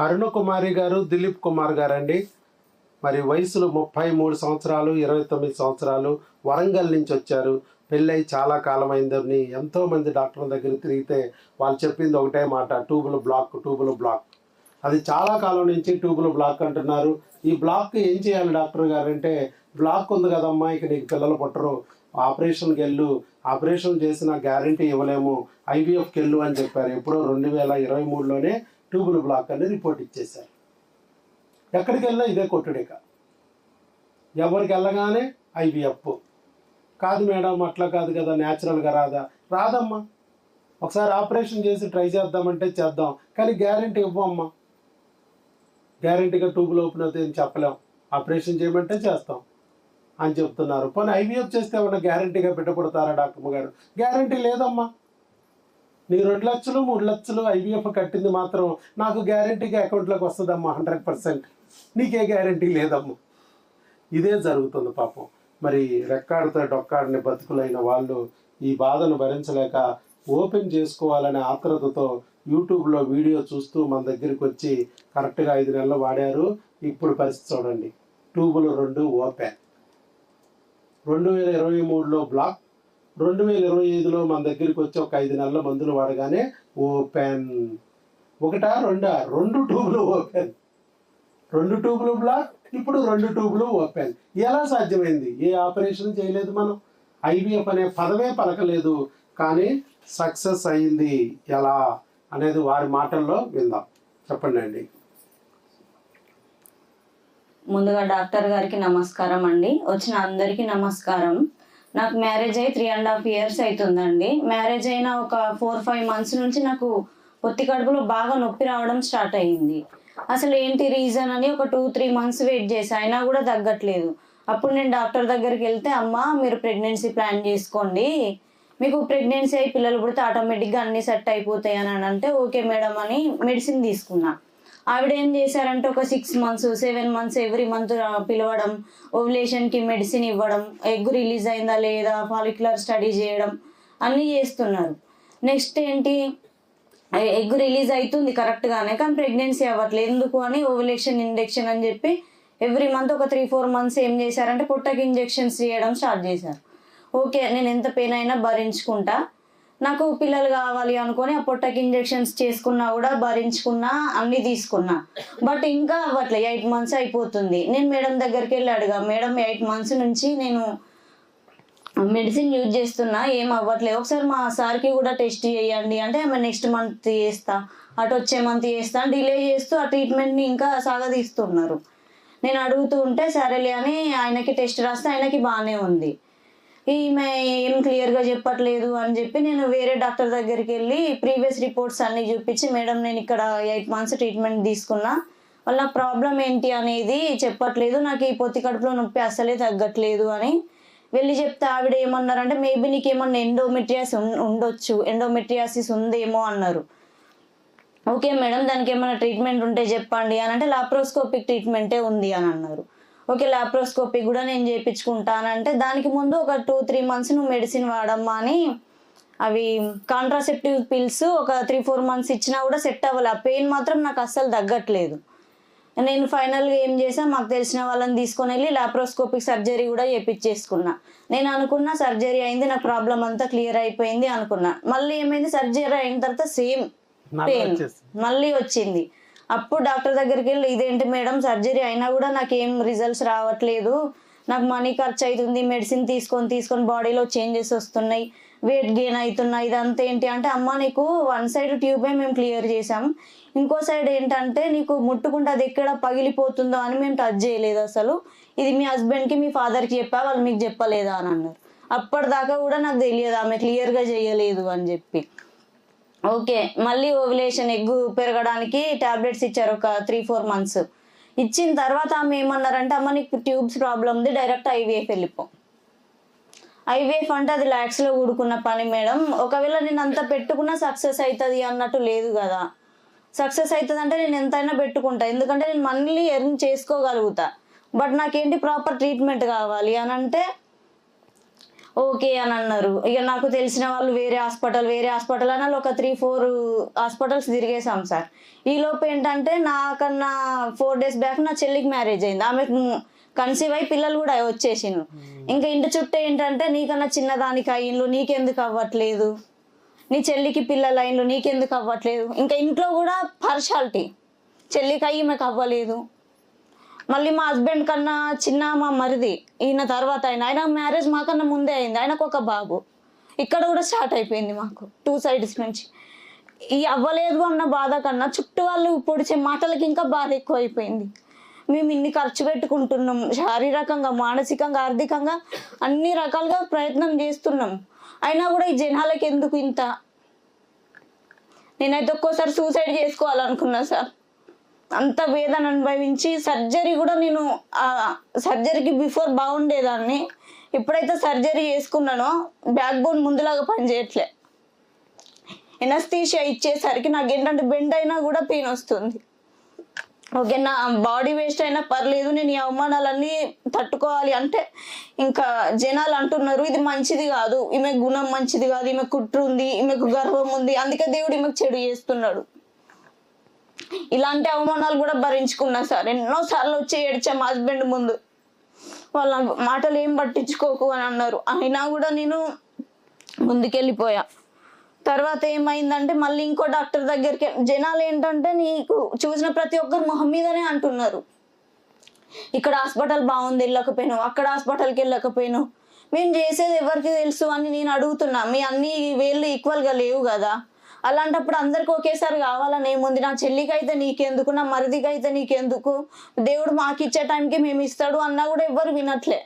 అరుణ కుమారి గారు, దిలీప్ కుమార్ గారండి. మరి వయసులో 33 సంవత్సరాలు, 29 సంవత్సరాలు, వరంగల్ నుంచి వచ్చారు. పెళ్ళై చాలా కాలం అయిందని ఎంతోమంది డాక్టర్ల దగ్గర తిరిగితే వాళ్ళు చెప్పింది ఒకటే మాట, ట్యూబుల్ బ్లాక్. అది చాలా కాలం నుంచి ట్యూబుల్ బ్లాక్ అంటున్నారు. ఈ బ్లాక్ ఏం చేయాలి డాక్టర్ గారు అంటే, బ్లాక్ ఉంది కదమ్మా, ఇక నీకు పిల్లలు పుట్టరు, ఆపరేషన్కి వెళ్ళు, ఆపరేషన్ చేసిన గ్యారంటీ ఇవ్వలేము, ఐవీఎఫ్కి వెళ్ళు అని చెప్పారు. ఎప్పుడో 2023లోనే ట్యూబుల్ బ్లాక్ అని రిపోర్ట్ ఇచ్చేశారు. ఎక్కడికి వెళ్ళినా ఇదే కొట్టుడిక. ఎవరికి వెళ్ళగానే ఐవీఎఫ్. కాదు మేడం, అట్లా కాదు కదా, న్యాచురల్గా రాదమ్మా. ఒకసారి ఆపరేషన్ చేసి ట్రై చేద్దామంటే చేద్దాం, కానీ గ్యారంటీ ఇవ్వమ్మా. గ్యారంటీగా ట్యూబుల్ ఓపెన్ అవుతాయని చెప్పలేం, ఆపరేషన్ చేయమంటే చేస్తాం అని చెప్తున్నారు. పోనీ ఐవీఎఫ్ చేస్తే ఏమన్నా గ్యారంటీగా పెట్టబడతారా డాక్టర్ గారు? గ్యారంటీ లేదమ్మా. నీ 2 లక్షలు 3 లక్షలు ఐవీఎఫ్ కట్టింది మాత్రం నాకు గ్యారంటీగా అకౌంట్లోకి వస్తుందమ్మా 100%. నీకే గ్యారంటీ లేదమ్మా. ఇదే జరుగుతుంది పాపం. మరి రెక్కాడితో డొక్కాడిని బతుకులైన వాళ్ళు ఈ బాధను భరించలేక ఓపెన్ చేసుకోవాలనే ఆత్రతతో యూట్యూబ్లో వీడియో చూస్తూ మన దగ్గరికి వచ్చి కరెక్ట్గా 5 నెలలు వాడారు. ఇప్పుడు పరిస్థితి చూడండి, ట్యూబులు 2 ఓపెన్. 2023లో బ్లాక్, 2025లో మన దగ్గరికి వచ్చి ఒక 5 నెలల మందులు వాడగానే ఓపెన్. 1 2 2 ట్యూబులు ఓపెన్, 2 ట్యూబులు బ్లాక్, ఇప్పుడు 2 ట్యూబులు ఓపెన్. ఎలా సాధ్యమైంది? ఏ ఆపరేషన్ చేయలేదు మనం, ఐవీఎఫ్ అనే పదమే పలకలేదు, కానీ సక్సెస్ అయింది. ఎలా అనేది వారి మాటల్లో విందాం. చెప్పండి అండి. ముందుగా డాక్టర్ గారికి నమస్కారం అండి, వచ్చిన అందరికీ నమస్కారం. నాకు మ్యారేజ్ అయ్యి 3.5 years అవుతుందండి. మ్యారేజ్ అయిన ఒక 4-5 months నుంచి నాకు పొత్తి కడుపులో బాగా నొప్పి రావడం స్టార్ట్ అయ్యింది. అసలు ఏంటి రీజన్ అని ఒక 2-3 months వెయిట్ చేసి అయినా కూడా తగ్గట్లేదు. అప్పుడు నేను డాక్టర్ దగ్గరికి వెళ్తే, అమ్మ మీరు ప్రెగ్నెన్సీ ప్లాన్ చేసుకోండి, మీకు ప్రెగ్నెన్సీ అయ్యి పిల్లలు పుడితే ఆటోమేటిక్గా అన్నీ సెట్ అయిపోతాయి అని అంటే ఓకే మేడం అని మెడిసిన్ తీసుకున్నా. ఆవిడ ఏం చేశారంటే ఒక 6 months 7 months ఎవ్రీ మంత్ పిలవడం, ఓవ్యులేషన్కి మెడిసిన్ ఇవ్వడం, ఎగ్ రిలీజ్ అయిందా లేదా ఫాలిక్యులర్ స్టడీ చేయడం అన్నీ చేస్తున్నారు. నెక్స్ట్ ఏంటి, ఎగ్ రిలీజ్ అవుతుంది కరెక్ట్గానే, కానీ ప్రెగ్నెన్సీ అవ్వట్లేదు. ఎందుకు అని ఓవ్యులేషన్ ఇంజెక్షన్ అని చెప్పి ఎవ్రీ మంత్ ఒక 3-4 months ఏం చేశారంటే పుట్టకి ఇంజెక్షన్స్ చేయడం స్టార్ట్ చేశారు. ఓకే, నేను ఎంత పెయిన్ అయినా భరించుకుంటా, నాకు పిల్లలు కావాలి అనుకొని ఆ పొట్టకి ఇంజెక్షన్స్ చేసుకున్నా కూడా భరించుకున్నా, అన్నీ తీసుకున్నా, బట్ ఇంకా అవ్వట్లేదు. 8 months అయిపోతుంది. నేను మేడం దగ్గరికి వెళ్ళి అడిగా, మేడం 8 months నుంచి నేను మెడిసిన్ యూజ్ చేస్తున్నా, ఏం అవ్వట్లేదు, ఒకసారి మా సార్కి కూడా టెస్ట్ చేయండి అంటే ఆమె నెక్స్ట్ మంత్ చేస్తా, అటు వచ్చే మంత్ చేస్తా డిలే చేస్తూ ఆ ట్రీట్మెంట్ని ఇంకా సాగదీస్తున్నారు. నేను అడుగుతూ ఉంటే సరేలే అని ఆయనకి టెస్ట్ రాస్తే ఆయనకి బాగానే ఉంది. ఈమె ఏం క్లియర్గా చెప్పట్లేదు అని చెప్పి నేను వేరే డాక్టర్ దగ్గరికి వెళ్ళి ప్రీవియస్ రిపోర్ట్స్ అన్నీ చూపించి, మేడం నేను ఇక్కడ 8 months ట్రీట్మెంట్ తీసుకున్నా, వాళ్ళ ప్రాబ్లం ఏంటి అనేది చెప్పట్లేదు, నాకు ఈ పొత్తి కడుపులో నొప్పి అసలే తగ్గట్లేదు అని వెళ్ళి చెప్తే ఆవిడ ఏమన్నారంటే, మేబీ నీకు ఏమన్నా ఎండోమెట్రియాసిస్ ఉందేమో అన్నారు. ఓకే మేడం, దానికి ఏమైనా ట్రీట్మెంట్ ఉంటే చెప్పండి అని అంటే లాప్రోస్కోపిక్ ట్రీట్మెంటే ఉంది అని అన్నారు. ఓకే, లాప్రోస్కోపిక్ కూడా నేను చేయించుకుంటానంటే దానికి ముందు ఒక 2-3 months నువ్వు మెడిసిన్ వాడమ్మా అని అవి కాంట్రాసెప్టివ్ పిల్స్ ఒక 3-4 months ఇచ్చినా కూడా సెట్ అవ్వాలి. ఆ పెయిన్ మాత్రం నాకు అస్సలు తగ్గట్లేదు. నేను ఫైనల్గా ఏం చేశాను, మాకు తెలిసిన వాళ్ళని తీసుకొని వెళ్ళి లాప్రోస్కోపిక్ సర్జరీ కూడా చేయించేసుకున్నా. నేను అనుకున్నా సర్జరీ అయింది, నాకు ప్రాబ్లం అంతా క్లియర్ అయిపోయింది అనుకున్నా. మళ్ళీ ఏమైంది, సర్జరీ అయిన తర్వాత సేమ్ పెయిన్ మళ్ళీ వచ్చింది. అప్పుడు డాక్టర్ దగ్గరికి వెళ్ళి, ఇదేంటి మేడం సర్జరీ అయినా కూడా నాకు ఏం రిజల్ట్స్ రావట్లేదు, నాకు మనీ ఖర్చు అవుతుంది, మెడిసిన్ తీసుకొని బాడీలో చేంజెస్ వస్తున్నాయి, వెయిట్ గెయిన్ అవుతున్నాయి, ఇదంతా ఏంటి అంటే, అమ్మ నీకు 1 side ట్యూబే మేము క్లియర్ చేసాం, ఇంకో సైడ్ ఏంటంటే నీకు ముట్టుకుంటే అది ఎక్కడ పగిలిపోతుందో అని మేము టచ్ చేయలేదు అసలు, ఇది మీ హస్బెండ్కి మీ ఫాదర్కి చెప్పా, వాళ్ళు మీకు చెప్పలేదా అని అన్నారు. అప్పటిదాకా కూడా నాకు తెలియదు ఆమె క్లియర్గా చేయలేదు అని చెప్పి. ఓకే, మళ్ళీ ఓవ్యులేషన్ ఎగ్ పెరగడానికి టాబ్లెట్స్ ఇచ్చారు ఒక 3-4 months. ఇచ్చిన తర్వాత ఆమె ఏమన్నారంటే, అమ్మ నీకు ట్యూబ్స్ ప్రాబ్లం ఉంది, డైరెక్ట్ ఐవీఎఫ్ వెళ్ళిపో. ఐవీఎఫ్ అంటే అది ల్యాక్స్లో కూడుకున్న పని మేడం, ఒకవేళ నేను అంత పెట్టుకున్నా సక్సెస్ అవుతుంది అన్నట్టు లేదు కదా. సక్సెస్ అవుతుంది అంటే నేను ఎంతైనా పెట్టుకుంటా, ఎందుకంటే నేను మళ్ళీ ఎర్న్ చేసుకోగలుగుతా, బట్ నాకేంటి ప్రాపర్ ట్రీట్మెంట్ కావాలి అని అంటే ఓకే అని అన్నారు. ఇక నాకు తెలిసిన వాళ్ళు వేరే హాస్పిటల్ అని ఒక 3-4 హాస్పిటల్స్ తిరిగేసాం సార్. ఈలోపు ఏంటంటే నాకన్నా 4 డేస్ బ్యాక్ నా చెల్లికి మ్యారేజ్ అయింది. ఆమెకు కన్సీవ్ అయి పిల్లలు కూడా వచ్చేసిండ్రు. ఇంకా ఇంటి చుట్టూ ఏంటంటే నీకన్నా చిన్నదానికి అయ్యిండ్రు, నీకెందుకు అవ్వట్లేదు, నీ చెల్లికి పిల్లలు అయ్యిండ్రు, నీకెందుకు అవ్వట్లేదు. ఇంకా ఇంట్లో కూడా పార్షాలిటీ, చెల్లికి అయ్యి ఈమెకు అవ్వలేదు. మళ్ళీ మా హస్బెండ్ కన్నా చిన్న మా మరిది, ఈయన తర్వాత ఆయన మ్యారేజ్ మాకన్నా ముందే అయింది, ఆయనకు ఒక బాబు. ఇక్కడ కూడా స్టార్ట్ అయిపోయింది మాకు 2 సైడ్స్ నుంచి. ఈ అవ్వలేదు అన్న బాధ కన్నా చుట్టూ వాళ్ళు పొడిచే మాటలకి ఇంకా బాధ ఎక్కువ అయిపోయింది. మేము ఇన్ని ఖర్చు పెట్టుకుంటున్నాం, శారీరకంగా, మానసికంగా, ఆర్థికంగా అన్ని రకాలుగా ప్రయత్నం చేస్తున్నాం, అయినా కూడా ఈ జనాలకి ఎందుకు ఇంత. నేనైతే ఒక్కోసారి సూసైడ్ చేసుకోవాలనుకున్నా సార్. అంత వేదన అనుభవించి సర్జరీ కూడా నేను సర్జరీకి బిఫోర్ బాగుండేదాన్ని. ఎప్పుడైతే సర్జరీ చేసుకున్నానో బ్యాక్ బోన్ ముందులాగా పనిచేయట్లే. ఎనస్థీషియా ఇచ్చేసరికి నాకు ఏంటంటే బెండ్ అయినా కూడా పెయిన్ వస్తుంది. ఓకే, నా బాడీ వేస్ట్ అయినా పర్లేదు, నేను ఈ అవమానాలన్నీ తట్టుకోవాలి అంటే ఇంకా జనాలు అంటున్నారు ఇది మంచిది కాదు, ఈమె గుణం మంచిది కాదు, ఈమె కుట్రు ఉంది, ఈమెకు గర్వం ఉంది, అందుకే దేవుడు ఈమెకు చెడు చేస్తున్నాడు. ఇలాంటి అవమానాలు కూడా భరించుకున్నా సార్. ఎన్నోసార్లు వచ్చి ఏడ్చా మా హస్బెండ్ ముందు. వాళ్ళ మాటలు ఏం పట్టించుకోకు అని అన్నారు, అయినా కూడా నేను ముందుకెళ్ళిపోయా. తర్వాత ఏమైందంటే మళ్ళీ ఇంకో డాక్టర్ దగ్గరికి జనాలు ఏంటంటే నీకు చూసిన ప్రతి ఒక్కరు మొహం మీదనే అంటున్నారు, ఇక్కడ హాస్పిటల్ బాగుంది వెళ్ళకపోయినావు, అక్కడ హాస్పిటల్కి వెళ్ళకపోయినావు, మేము చేసేది ఎవరికి తెలుసు అని నేను అడుగుతున్నా. మీ అన్ని వేళ్ళు ఈక్వల్గా లేవు కదా, అలాంటప్పుడు అందరికి ఒకేసారి కావాలని ఏముంది, నా చెల్లికి అయితే నీకెందుకు, నా మరిదికి అయితే నీకెందుకు, దేవుడు మాకు ఇచ్చే టైంకి మేము ఇస్తాడు అన్నా కూడా ఎవ్వరు వినట్లే.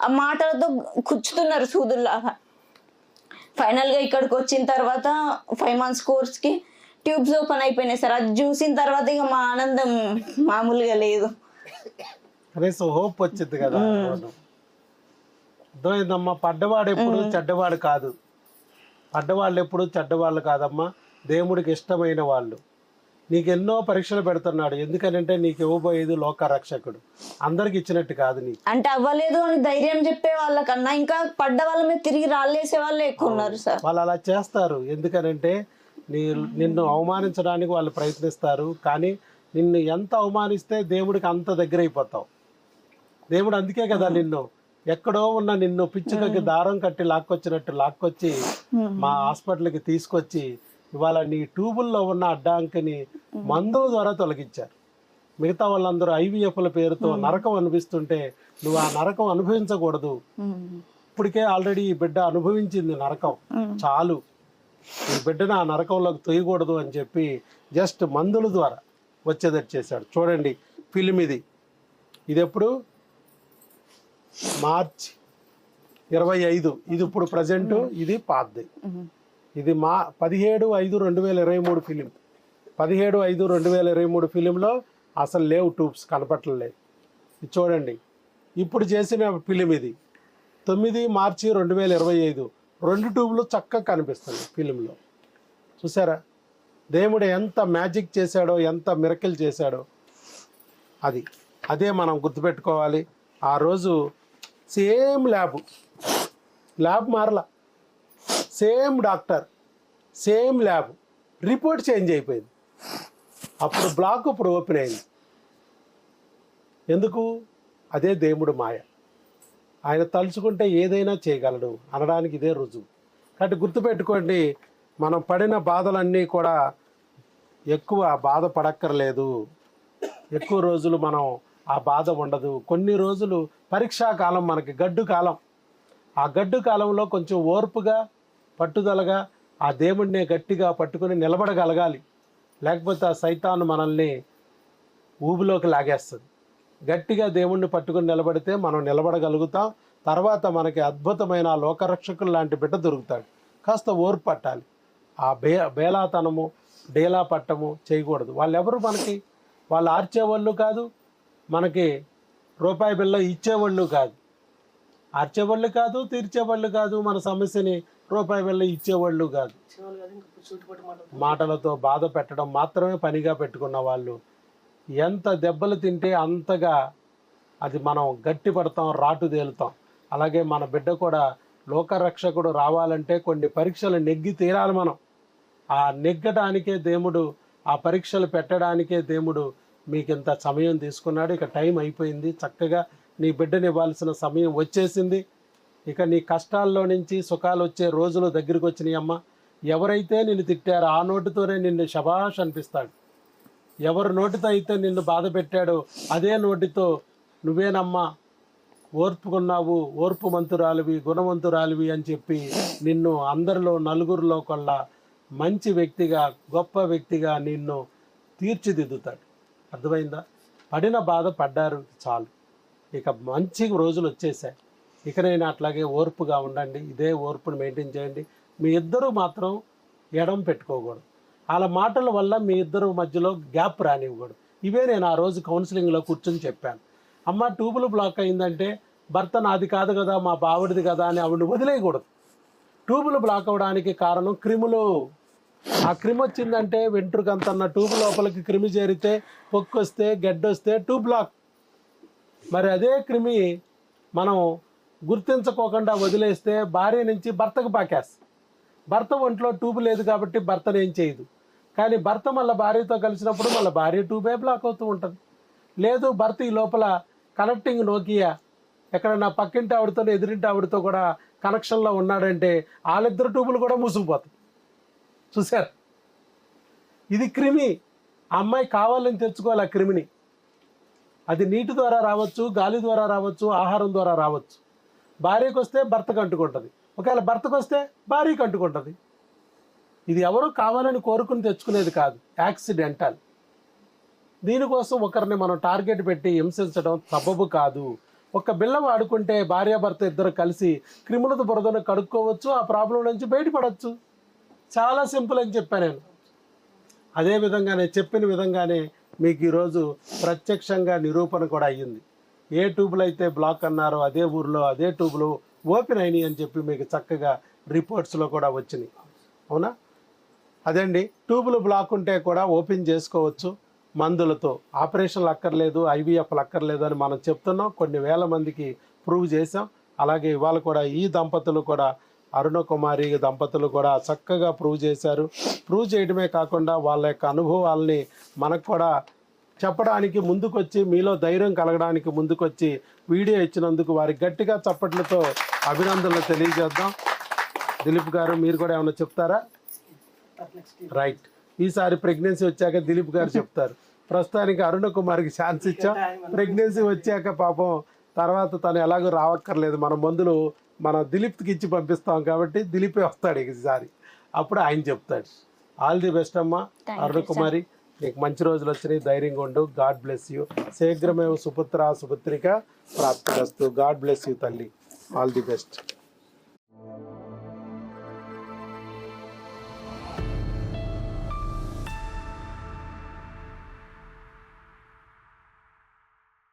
ఆ మాటలతో కూర్చుతున్నారు సూదుల్లాగా. ఫైనల్గా ఇక్కడికి వచ్చిన తర్వాత 5 months కోర్స్కి ట్యూబ్స్ ఓపెన్ అయిపోయినాయి సార్. అది చూసిన తర్వాత ఇక మా ఆనందం మామూలుగా లేదు. కనీసం హోప్ వచ్చింది కదా. అర్థమైందమ్మా, పడ్డవాడు ఎప్పుడు చెడ్డవాడు కాదు, పడ్డవాళ్ళు ఎప్పుడు చెడ్డవాళ్ళు కాదమ్మా, దేవుడికి ఇష్టమైన వాళ్ళు. నీకు ఎన్నో పరీక్షలు పెడుతున్నాడు, ఎందుకనంటే నీకు ఇవ్వబోయేది లోక రక్షకుడు, అందరికి ఇచ్చినట్టు కాదు. నీకు అంటే అవ్వలేదు అని ధైర్యం చెప్పే వాళ్ళకన్నా ఇంకా పడ్డ వాళ్ళ మీద తిరిగి రాళ్ళేసే వాళ్ళే ఎక్కువ ఉన్నారు సార్. వాళ్ళు అలా చేస్తారు, ఎందుకనంటే నిన్ను అవమానించడానికి వాళ్ళు ప్రయత్నిస్తారు. కానీ నిన్ను ఎంత అవమానిస్తే దేవుడికి అంత దగ్గర అయిపోతావు. దేవుడు అందుకే కదా నిన్ను ఎక్కడో ఉన్న నిన్ను పిచ్చుకకి దారం కట్టి లాక్కొచ్చినట్టు లాక్కొచ్చి మా హాస్పిటల్కి తీసుకొచ్చి ఇవాళ నీ ట్యూబుల్లో ఉన్న అడ్డాంకిని మందుల ద్వారా తొలగించారు. మిగతా వాళ్ళందరూ ఐవీఎఫ్ల పేరుతో నరకం అనిపిస్తుంటే నువ్వు ఆ నరకం అనుభవించకూడదు. ఇప్పటికే ఆల్రెడీ ఈ బిడ్డ అనుభవించింది నరకం, చాలు, ఈ బిడ్డను ఆ నరకంలోకి తొయ్యకూడదు అని చెప్పి జస్ట్ మందుల ద్వారా వచ్చేదట్టు చేశాడు. చూడండి ఫిలిం ఇది ఎప్పుడు March 25, ఇది ఇప్పుడు ప్రజెంట్, ఇది పాతది. ఇది 17/5/2023 ఫిలిం. 17/5/2023 ఫిలింలో అసలు లేవు ట్యూబ్స్, కనపట్టలేదు. ఇది చూడండి ఇప్పుడు చేసిన ఫిలిం ఇది 9 March 2025, 2 ట్యూబ్లు చక్కగా కనిపిస్తుంది ఫిలింలో. చూసారా దేవుడు ఎంత మ్యాజిక్ చేశాడో, ఎంత మిరకిల్ చేశాడో. అదే మనం గుర్తుపెట్టుకోవాలి. ఆ రోజు సేమ్ ల్యాబ్ మారలా, same doctor, same lab, report change అయిపోయింది. అప్పుడు బ్లాక్, ఇప్పుడు ఓపెన్ అయింది. ఎందుకు? అదే దేవుడు మాయ. ఆయన తలుచుకుంటే ఏదైనా చేయగలడు అనడానికి ఇదే రుజువు. కాబట్టి గుర్తుపెట్టుకోండి, మనం పడిన బాధలన్నీ కూడా ఎక్కువ బాధపడక్కర్లేదు. ఎక్కువ రోజులు మనం ఆ బాధ ఉండదు. కొన్ని రోజులు పరీక్షా కాలం, మనకి గడ్డు కాలం. ఆ గడ్డు కాలంలో కొంచెం ఓర్పుగా, పట్టుదలగా ఆ దేవుడిని గట్టిగా పట్టుకుని నిలబడగలగాలి. లేకపోతే ఆ సైతాను మనల్ని ఊబిలోకి లాగేస్తుంది. గట్టిగా దేవుణ్ణి పట్టుకుని నిలబడితే మనం నిలబడగలుగుతాం. తర్వాత మనకి అద్భుతమైన లోకరక్షకులు లాంటి బిడ్డ దొరుకుతాడు. కాస్త ఓర్పు పట్టాలి. ఆ బేలాతనము, డేలా పట్టము చేయకూడదు. వాళ్ళెవరు మనకి, వాళ్ళు ఆర్చేవాళ్ళు కాదు, మనకి రూపాయి బిళ్ళ ఇచ్చేవాళ్ళు కాదు, ఆర్చేవాళ్ళు కాదు, తీర్చేవాళ్ళు కాదు, మన సమస్యని రూపాయి బిళ్ళ ఇచ్చేవాళ్ళు కాదు. మాటలతో బాధ పెట్టడం మాత్రమే పనిగా పెట్టుకున్న వాళ్ళు. ఎంత దెబ్బలు తింటే అంతగా అది మనం గట్టి పడతాం, రాటు తేలుతాం. అలాగే మన బిడ్డ కూడా లోకరక్షకుడు రావాలంటే కొన్ని పరీక్షలు నెగ్గి తీరాలి మనం. ఆ నెగ్గడానికే దేవుడు, ఆ పరీక్షలు పెట్టడానికే దేవుడు మీకు ఇంత సమయం తీసుకున్నాడు. ఇక టైం అయిపోయింది, చక్కగా నీ బిడ్డని ఇవ్వాల్సిన సమయం వచ్చేసింది. ఇక నీ కష్టాల్లో నుంచి సుఖాలు వచ్చే రోజులు దగ్గరికి వచ్చినాయి అమ్మ. ఎవరైతే నిన్ను తిట్టారో ఆ నోటితోనే నిన్ను శభాష్ అనిపిస్తాడు. ఎవరి నోటితో అయితే నిన్ను బాధ పెట్టాడో అదే నోటితో నువ్వేనమ్మా ఓర్పుకున్నావు, ఓర్పు మంతురాలివి, గుణవంతురాలివి అని చెప్పి నిన్ను అందరిలో నలుగురిలో కొల్లా మంచి వ్యక్తిగా, గొప్ప వ్యక్తిగా నిన్ను తీర్చిదిద్దుతాడు. అర్థమైందా? పడిన బాధ పడ్డారు చాలు, ఇక మంచి రోజులు వచ్చేసాయి. ఇక నేను అట్లాగే ఓర్పుగా ఉండండి, ఇదే ఓర్పును మెయింటైన్ చేయండి. మీ ఇద్దరు మాత్రం ఎడం పెట్టుకోకూడదు. వాళ్ళ మాటల వల్ల మీ ఇద్దరు మధ్యలో గ్యాప్ రానివ్వకూడదు. ఇవే నేను ఆ రోజు కౌన్సిలింగ్లో కూర్చొని చెప్పాను. అమ్మ ట్యూబులు బ్లాక్ అయిందంటే భర్త నాది కాదు కదా, మా బావుడిది కదా అని ఆవిడని వదిలేయకూడదు. ట్యూబులు బ్లాక్ అవ్వడానికి కారణం క్రిములు. ఆ క్రిమి వచ్చిందంటే వెంట్రుకంతన్న ట్యూబ్ లోపలికి క్రిమి చేరితే, పొక్కు వస్తే, గడ్డొస్తే ట్యూబ్ బ్లాక్. మరి అదే క్రిమి మనం గుర్తించుకోకుండా వదిలేస్తే భార్య నుంచి భర్తకు పాకేస్తుంది. భర్త ఒంట్లో ట్యూబ్ లేదు కాబట్టి భర్తను ఏం చేయదు. కానీ భర్త మళ్ళీ భార్యతో కలిసినప్పుడు మళ్ళీ భార్య ట్యూబే బ్లాక్ అవుతూ ఉంటుంది. లేదు భర్త ఈ లోపల కనెక్టింగ్ నోకియా ఎక్కడన్నా పక్కింటి ఆవిడతో ఎదురింటి ఆవిడతో కూడా కనెక్షన్లో ఉన్నాడంటే వాళ్ళిద్దరు ట్యూబులు కూడా మూసుకుపోతాయి. చూసారు? ఇది క్రిమి. ఆ అమ్మాయి కావాలని తెచ్చుకోవాలి ఆ క్రిమిని. అది నీటి ద్వారా రావచ్చు, గాలి ద్వారా రావచ్చు, ఆహారం ద్వారా రావచ్చు. భార్యకు వస్తే భర్తకు అంటుకుంటుంది, ఒకవేళ భర్తకు వస్తే భార్యకు అంటుకుంటుంది. ఇది ఎవరో కావాలని కోరుకుని తెచ్చుకునేది కాదు, యాక్సిడెంటల్. దీనికోసం ఒకరిని మనం టార్గెట్ పెట్టి హింసించడం సబబు కాదు. ఒక బిళ్ళ వాడుకుంటే భార్యాభర్త ఇద్దరు కలిసి క్రిములతో బురదను కడుక్కోవచ్చు, ఆ ప్రాబ్లం నుంచి బయటపడవచ్చు. చాలా సింపుల్ అని చెప్పాను నేను. అదే విధంగానే చెప్పిన విధంగానే మీకు ఈరోజు ప్రత్యక్షంగా నిరూపణ కూడా అయ్యింది. ఏ ట్యూబులు అయితే బ్లాక్ అన్నారో అదే ఊరిలో అదే ట్యూబులు ఓపెన్ అయినాయి అని చెప్పి మీకు చక్కగా రిపోర్ట్స్లో కూడా వచ్చినాయి. అవునా? అదండి, ట్యూబులు బ్లాక్ ఉంటే కూడా ఓపెన్ చేసుకోవచ్చు మందులతో. ఆపరేషన్లు అక్కర్లేదు, ఐవీఎఫ్లు అక్కర్లేదు అని మనం చెప్తున్నాం. కొన్ని వేల మందికి ప్రూవ్ చేసాం. అలాగే ఇవాళ కూడా ఈ దంపతులు కూడా, అరుణ కుమారి దంపతులు కూడా చక్కగా ప్రూవ్ చేశారు. ప్రూవ్ చేయడమే కాకుండా వాళ్ళ యొక్క అనుభవాల్ని మనకు కూడా చెప్పడానికి ముందుకొచ్చి, మీలో ధైర్యం కలగడానికి ముందుకొచ్చి వీడియో ఇచ్చినందుకు వారికి గట్టిగా చప్పట్లతో అభినందనలు తెలియజేద్దాం. దిలీప్ గారు మీరు కూడా ఏమైనా చెప్తారా? రైట్, ఈసారి ప్రెగ్నెన్సీ వచ్చాక దిలీప్ గారు చెప్తారు. ప్రస్తుతానికి అరుణ కుమార్కి ఛాన్స్ ఇచ్చాం. ప్రెగ్నెన్సీ వచ్చాక పాపం తర్వాత తను ఎలాగో రావక్కర్లేదు, మన మందులు మన దిలీప్కి ఇచ్చి పంపిస్తాం కాబట్టి దిలీపే వస్తాడు ఈసారి. అప్పుడు ఆయన చెప్తాడు. ఆల్ ది బెస్ట్ అమ్మా అరుణ కుమారి, నీకు మంచి రోజులు వచ్చినాయి, ధైర్యంగా ఉండు. God bless you. శీఘ్రమేవ సుపుత్ర సుపుత్రిక ప్రాప్తిరస్తు. గాడ్ బ్లెస్ యూ తల్లి. All the best.